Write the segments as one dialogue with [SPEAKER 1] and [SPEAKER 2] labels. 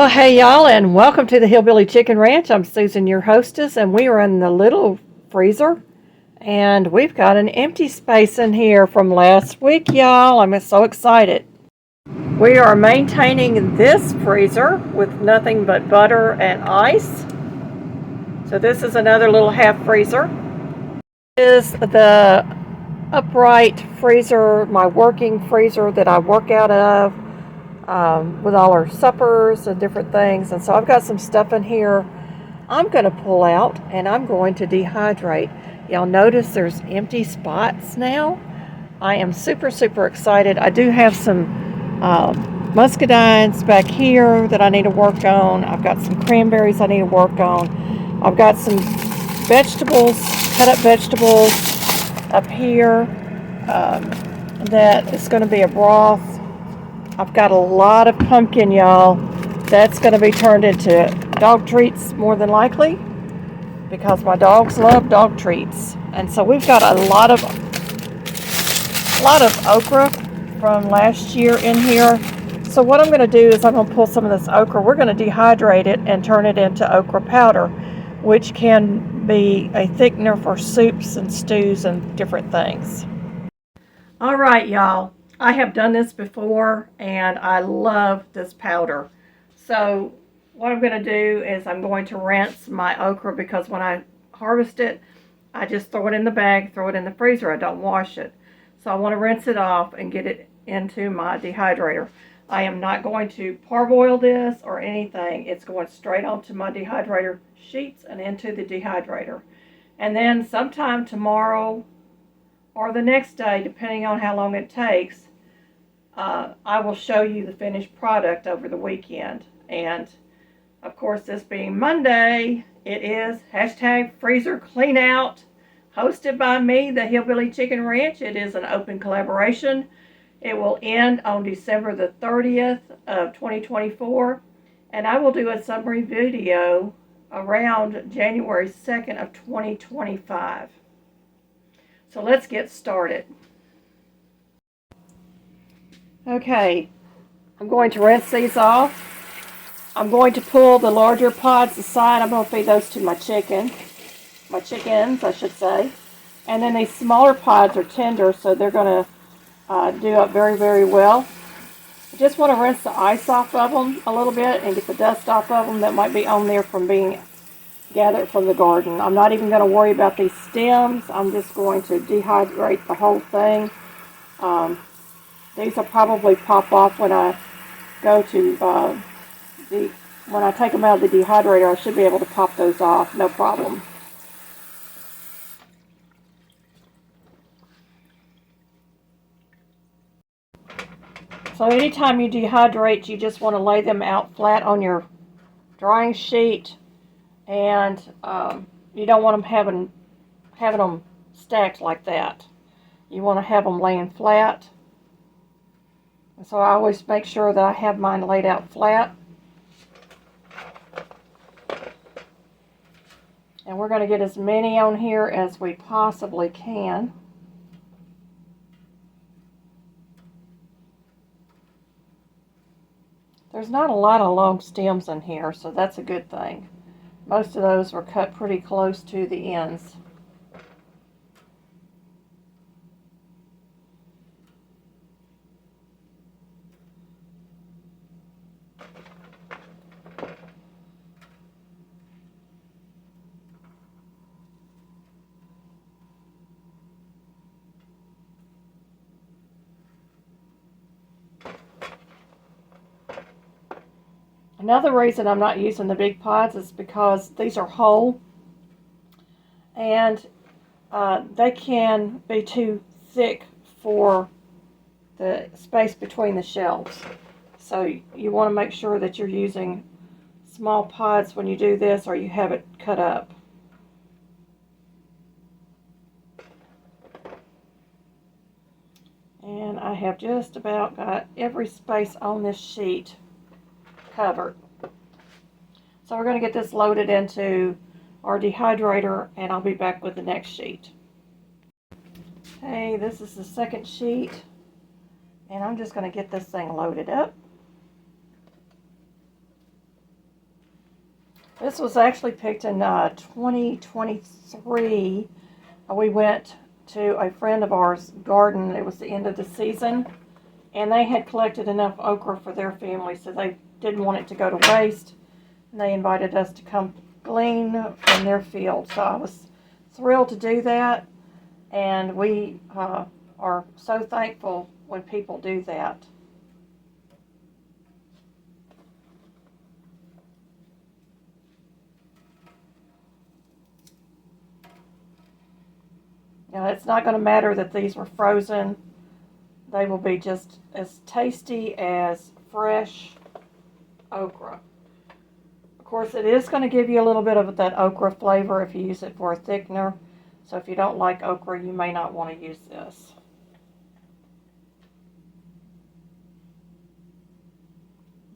[SPEAKER 1] Well, hey y'all, and welcome to the Hillbilly Chicken Ranch. I'm Susan, your hostess, and we are in the little freezer, and we've got an empty space in here from last week, y'all. I'm so excited. We are maintaining this freezer with nothing but butter and ice. So this is another little half freezer. This is the upright freezer, my working freezer that I work out of. With all our suppers and different things. And so I've got some stuff in here I'm going to pull out and I'm going to dehydrate. Y'all notice there's empty spots now. I am super excited. I do have some muscadines back here that I need to work on. I've got some cranberries I need to work on. I've got some vegetables, cut up vegetables up here that is going to be a broth. I've got a lot of pumpkin, y'all. That's going to be turned into dog treats more than likely because my dogs love dog treats. And so we've got a lot of okra from last year in here. So what I'm going to do is I'm going to pull some of this okra. We're going to dehydrate it and turn it into okra powder, which can be a thickener for soups and stews and different things. All right, y'all. I have done this before and I love this powder. So what I'm going to do is I'm going to rinse my okra because when I harvest it, I just throw it in the bag, throw it in the freezer. I don't wash it. So I want to rinse it off and get it into my dehydrator. I am not going to parboil this or anything. It's going straight onto my dehydrator sheets and into the dehydrator. And then sometime tomorrow or the next day, depending on how long it takes, I will show you the finished product over the weekend. And of course, this being Monday, it is hashtag freezer clean out, hosted by me, the Hillbilly Chicken Ranch. It is an open collaboration. It will end on December the 30th of 2024. And I will do a summary video around January 2nd of 2025. So let's get started. Okay, I'm going to rinse these off. I'm going to pull the larger pods aside. I'm going to feed those to my chickens, I should say. And then these smaller pods are tender, so they're going to do up very well. I just want to rinse the ice off of them a little bit and get the dust off of them that might be on there from being gathered from the garden. I'm not even going to worry about these stems. I'm just going to dehydrate the whole thing. These will probably pop off when I go to when I take them out of the dehydrator. I should be able to pop those off, no problem. So anytime you dehydrate, you just want to lay them out flat on your drying sheet, and you don't want them having them stacked like that. You want to have them laying flat. So I always make sure that I have mine laid out flat. And we're going to get as many on here as we possibly can. There's not a lot of long stems in here, so that's a good thing. Most of those were cut pretty close to the ends. Another reason I'm not using the big pods is because these are whole and they can be too thick for the space between the shelves. So you want to make sure that you're using small pods when you do this, or you have it cut up. And I have just about got every space on this sheet covered. So we're going to get this loaded into our dehydrator, and I'll be back with the next sheet. Okay, this is the second sheet, and I'm just going to get this thing loaded up. This was actually picked in 2023. We went to a friend of ours' garden. It was the end of the season, and they had collected enough okra for their family, so they didn't want it to go to waste. And they invited us to come glean from their field. So I was thrilled to do that, and we are so thankful when people do that. Now, it's not going to matter that these were frozen. They will be just as tasty as fresh okra. Of course, it is going to give you a little bit of that okra flavor if you use it for a thickener. So if you don't like okra, you may not want to use this.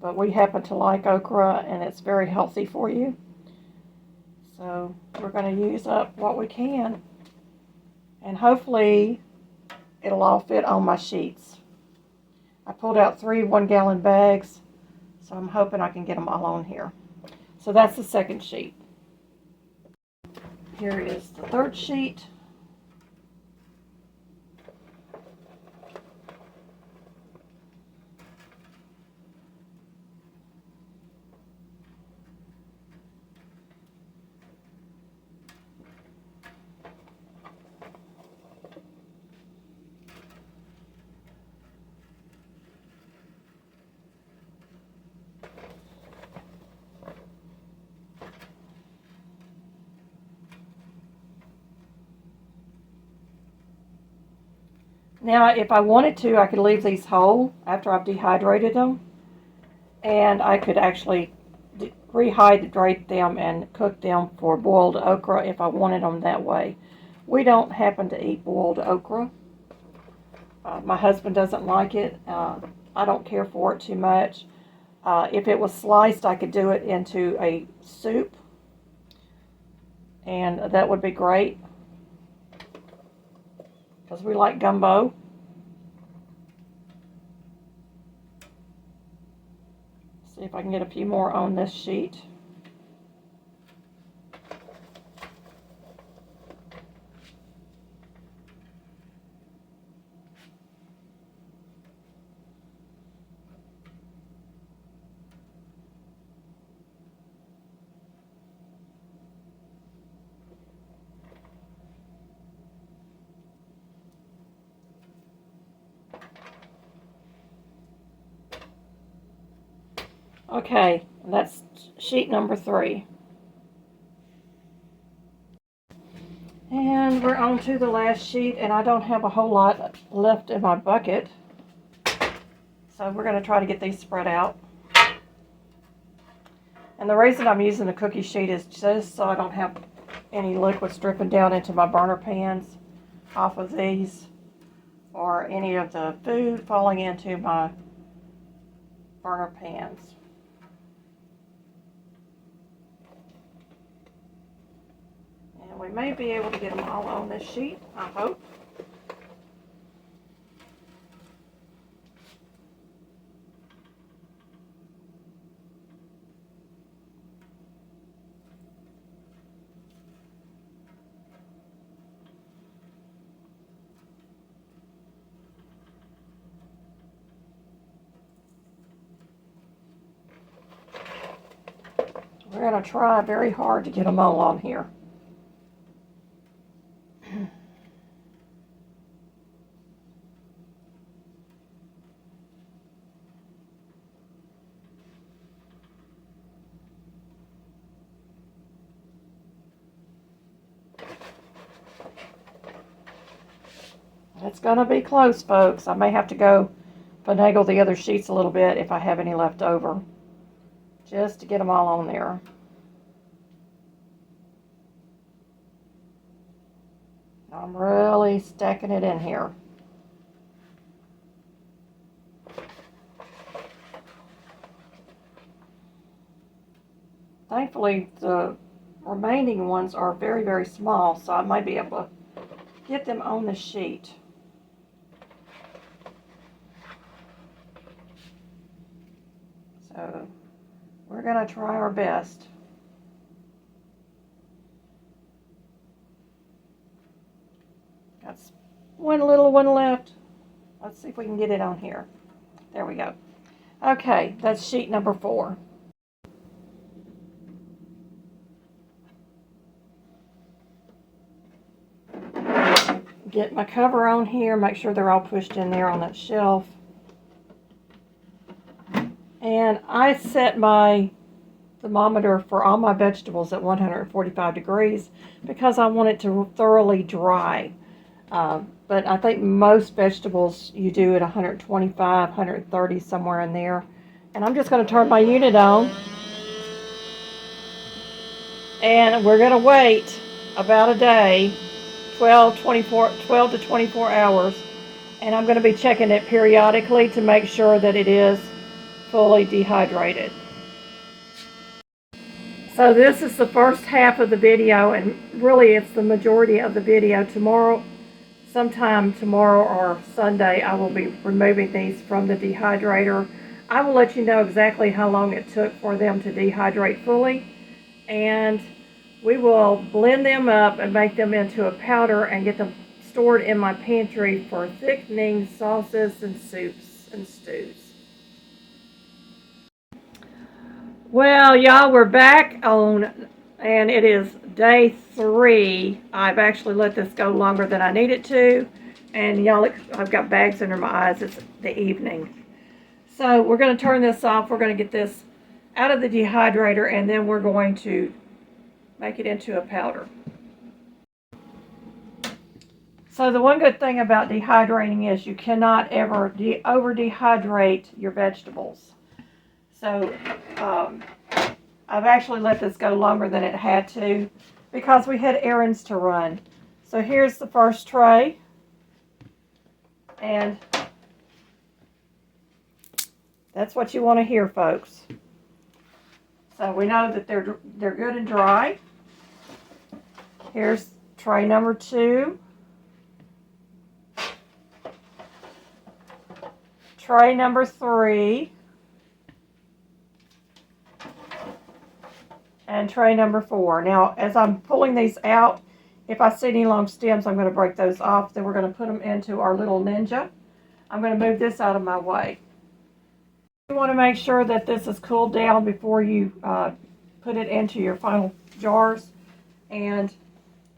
[SPEAKER 1] But we happen to like okra, and it's very healthy for you. So we're going to use up what we can. And hopefully it'll all fit on my sheets. I pulled out 3 1-gallon bags, so I'm hoping I can get them all on here. So that's the second sheet. Here is the third sheet. Now, if I wanted to, I could leave these whole after I've dehydrated them, and I could actually rehydrate them and cook them for boiled okra if I wanted them that way. We don't happen to eat boiled okra. My husband doesn't like it. I don't care for it too much. If it was sliced, I could do it into a soup, and that would be great because we like gumbo. See if I can get a few more on this sheet. Okay, that's sheet number 3. And we're on to the last sheet, and I don't have a whole lot left in my bucket. So we're going to try to get these spread out. And the reason I'm using the cookie sheet is just so I don't have any liquids dripping down into my burner pans off of these, or any of the food falling into my burner pans. And we may be able to get them all on this sheet, I hope. We're going to try very hard to get them all on here. It's going to be close, folks. I may have to go finagle the other sheets a little bit if I have any left over, just to get them all on there. I'm really stacking it in here. Thankfully, the remaining ones are very, very small, so I might be able to get them on the sheet. So we're going to try our best. That's one little one left. Let's see if we can get it on here. There we go. Okay, that's sheet number 4. Get my cover on here, make sure they're all pushed in there on that shelf. And I set my thermometer for all my vegetables at 145 degrees because I want it to thoroughly dry. But I think most vegetables you do at 125, 130, somewhere in there. And I'm just going to turn my unit on. And we're going to wait about a day, 12 to 24 hours. And I'm going to be checking it periodically to make sure that it is fully dehydrated. So this is the first half of the video, and really it's the majority of the video. Sometime tomorrow or Sunday, I will be removing these from the dehydrator. I will let you know exactly how long it took for them to dehydrate fully, and we will blend them up and make them into a powder and get them stored in my pantry for thickening sauces and soups and stews. Well, y'all, we're back on, and it is day 3. I've actually let this go longer than I need it to, and y'all, I've got bags under my eyes. It's the evening. So we're going to turn this off. We're going to get this out of the dehydrator, and then we're going to make it into a powder. So the one good thing about dehydrating is you cannot ever over dehydrate your vegetables. So I've actually let this go longer than it had to because we had errands to run. So here's the first tray, and that's what you want to hear, folks. So we know that they're good and dry. Here's tray number 2. Tray number 3. And tray number 4. Now, as I'm pulling these out, if I see any long stems, I'm going to break those off. Then we're going to put them into our little Ninja. I'm going to move this out of my way. You want to make sure that this is cooled down before you put it into your final jars. And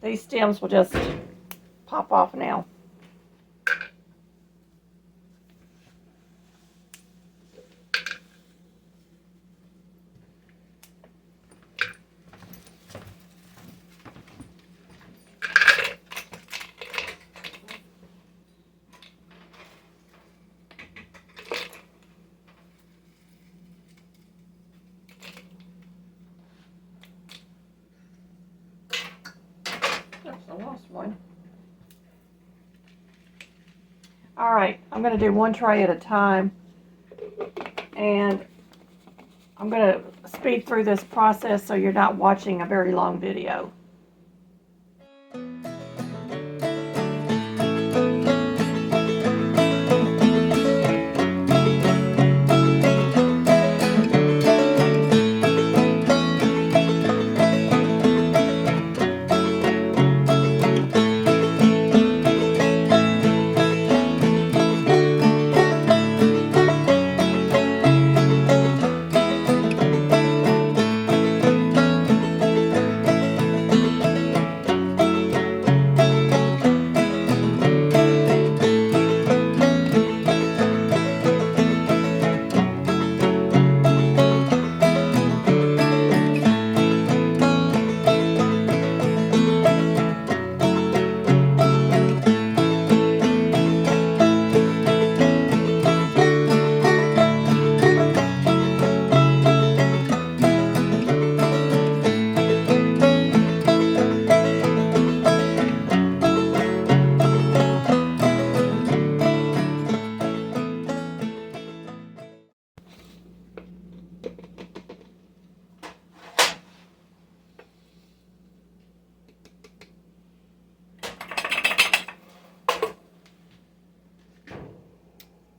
[SPEAKER 1] these stems will just pop off now. I lost one. All right, I'm going to do one tray at a time, and I'm going to speed through this process so you're not watching a very long video.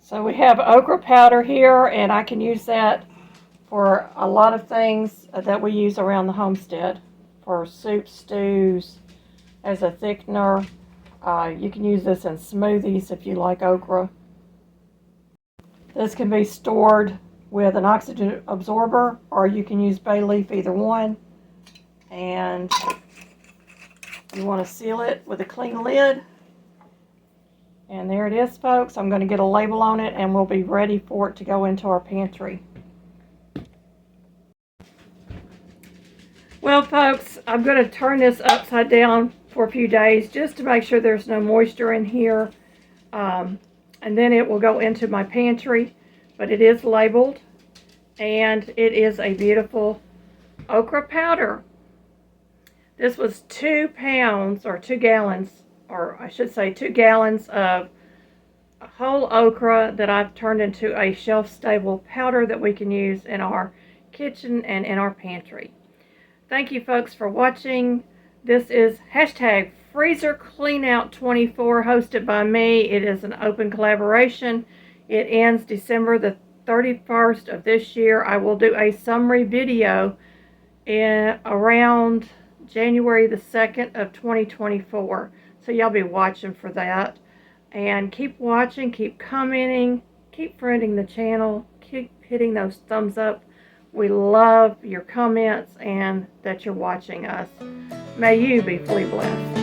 [SPEAKER 1] So we have okra powder here, and I can use that for a lot of things that we use around the homestead, for soup, stews, as a thickener. You can use this in smoothies if you like okra. This can be stored with an oxygen absorber, or you can use bay leaf, either one. And you want to seal it with a clean lid. And there it is, folks. I'm going to get a label on it, and we'll be ready for it to go into our pantry. Well, folks, I'm going to turn this upside down for a few days just to make sure there's no moisture in here. And then it will go into my pantry. But it is labeled, and it is a beautiful okra powder. This was 2 pounds, or 2 gallons, or I should say 2 gallons of whole okra that I've turned into a shelf-stable powder that we can use in our kitchen and in our pantry. Thank you, folks, for watching. This is hashtag Freezer Cleanout 24, hosted by me. It is an open collaboration. It ends December the 31st of this year. I will do a summary video around January the 2nd of 2024. So y'all be watching for that. And keep watching, keep commenting, keep friending the channel, keep hitting those thumbs up. We love your comments and that you're watching us. May you be fully blessed.